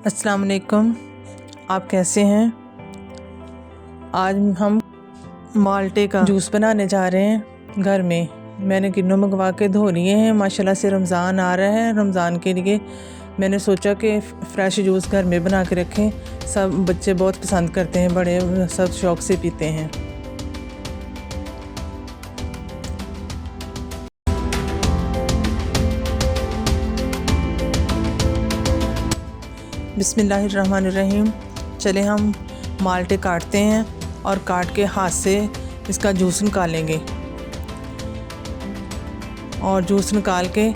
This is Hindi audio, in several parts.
अस्सलाम वालेकुम। आप कैसे हैं? आज हम माल्टे का जूस बनाने जा रहे हैं घर में। मैंने किन्नू मंगवा के धो लिए हैं। माशाल्लाह से रमज़ान आ रहा है। रमज़ान के लिए मैंने सोचा कि फ़्रेश जूस घर में बना के रखें। सब बच्चे बहुत पसंद करते हैं, बड़े सब शौक़ से पीते हैं। बिस्मिल्लाहिर्रहमानिर्रहीम। चले हम माल्टे काटते हैं और काट के हाथ से इसका जूस निकालेंगे और जूस निकाल के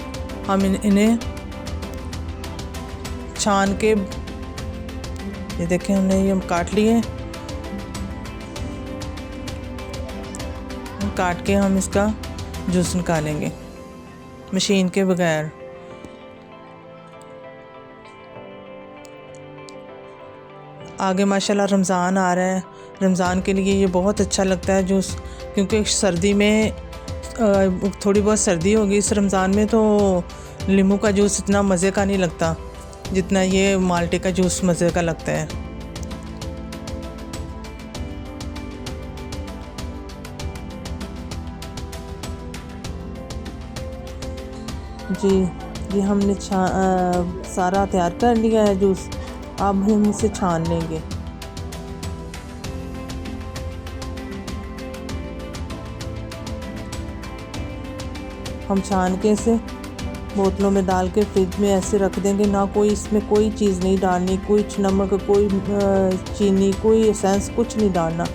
हम इन्हें छान के, ये देखें हमने ये काट लिए। काट के हम इसका जूस निकालेंगे मशीन के बगैर। आगे माशाल्लाह रमज़ान आ रहा है। रमज़ान के लिए ये बहुत अच्छा लगता है जूस, क्योंकि सर्दी में थोड़ी बहुत सर्दी होगी इस रमज़ान में, तो नींबू का जूस इतना मज़े का नहीं लगता जितना ये माल्टे का जूस मज़े का लगता है। जी हमने सारा तैयार कर लिया है जूस। अब हम इसे छान लेंगे। हम छान के इसे बोतलों में डाल के फ्रिज में ऐसे रख देंगे। ना कोई इसमें कोई चीज़ नहीं डालनी, कुछ नमक, कोई चीनी, कोई एसेंस, कुछ नहीं डालना।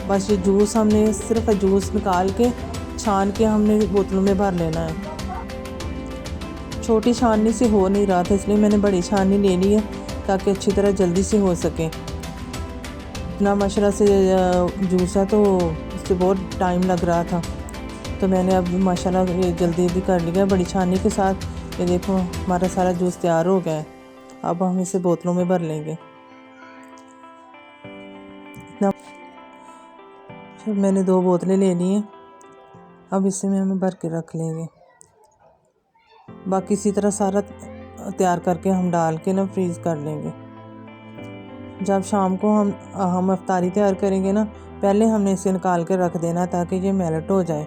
बस ये जूस हमने सिर्फ जूस निकाल के छान के हमने बोतलों में भर लेना है। छोटी छाननी से हो नहीं रहा था, इसलिए मैंने बड़ी छाननी ले ली है ताकि अच्छी तरह जल्दी से हो सके। इतना माशाल्लाह से जूस है तो इससे बहुत टाइम लग रहा था, तो मैंने अब माशाल्लाह ये जल्दी कर लिया बड़ी छाननी के साथ। ये देखो हमारा सारा जूस तैयार हो गया है। अब हम इसे बोतलों में भर लेंगे। फिर मैंने 2 बोतलें ले ली हैं। अब इसे में हमें भर के रख लेंगे। बाकी इसी तरह सारा तैयार करके हम डाल के ना फ्रीज़ कर लेंगे। जब शाम को हम इफ्तारी तैयार करेंगे ना, पहले हमने इसे निकाल के रख देना ताकि ये मेल्ट हो जाए।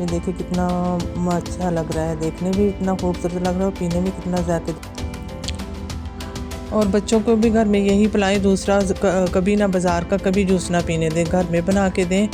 ये देखिए कितना अच्छा लग रहा है, देखने भी इतना खूबसूरत लग रहा है और पीने में कितना ज़ायक़े। और बच्चों को भी घर में यही पिलाएं। दूसरा कभी ना बाज़ार का कभी जूस ना पीने दें, घर में बना के दें।